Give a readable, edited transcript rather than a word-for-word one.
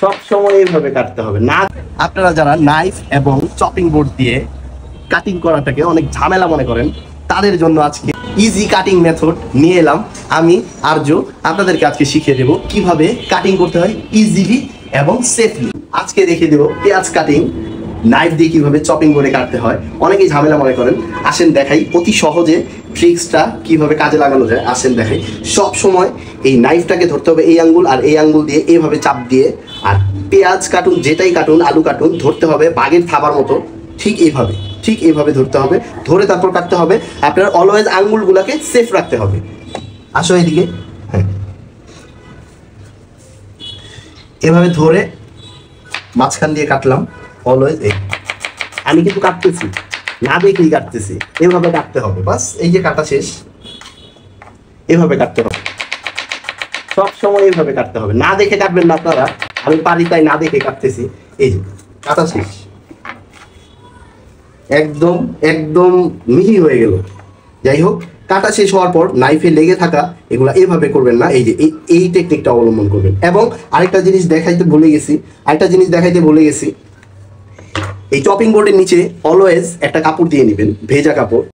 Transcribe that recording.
সব সময় এইভাবে কাটতে হবে না। আপনারা যারা নাইফ এবং চপিং বোর্ড দিয়ে কাটিং করাটাকে অনেক ঝামেলা মনে করেন, তাদের জন্য আজকে ইজি কাটিং মেথড নিয়ে এলাম আমি আরজু। আপনাদেরকে আজকে শিখিয়ে দেব কিভাবে কাটিং করতে হয় ইজিলি এবং সেফলি। আজকে দেখিয়ে দেব পেঁয়াজ কাটিং নাইফ দিয়ে কিভাবে চপিং করে কাটতে হয়। অনেকেই ঝামেলা মনে করেন, আসেন দেখাই অতি সহজে ট্রিক্সটা কিভাবে কাজে লাগানো যায়। আসেন দেখাই। সব সময় এই নাইফটাকে ধরতে হবে এই আঙ্গুল আর এই আঙ্গুল দিয়ে এইভাবে চাপ দিয়ে, আর পেঁয়াজ কাটুন যেটাই কাটুন আলু কাটুন ধরতে হবে বাঘের থাবার মতো, ঠিক এইভাবে ধরতে হবে। ধরে তারপর কাটতে হবে। আপনার অলওয়েজ আঙ্গুলগুলোকে সেফ রাখতে হবে। আসো এদিকে। হ্যাঁ, এভাবে ধরে মাঝখান দিয়ে কাটলাম। অলওয়েজ আমি কিন্তু কাটতেছি না দেখেই কাটতেছি, এভাবে কাটতে হবে। বাস এই যে কাটা শেষ, এভাবে কাটতে হবে। সব সময় এইভাবে কাটতে হবে, না দেখে কাটবেন না আপনারা। আমি পারি তাই না দেখে কাটতেছি। এই যে কাটা শেষ, একদম একদম মিহি হয়ে গেল। যাই হোক, কাটা শেষ হওয়ার পর নাইফে লেগে থাকা এগুলা এভাবে করবেন না, এই যে এই টেকনিকটা অবলম্বন করবেন। এবং আরেকটা জিনিস দেখাইতে ভুলে গেছি, এই চপিং বোর্ডের নিচে অলওয়েজ একটা কাপড় দিয়ে নেবেন, ভেজা কাপড়।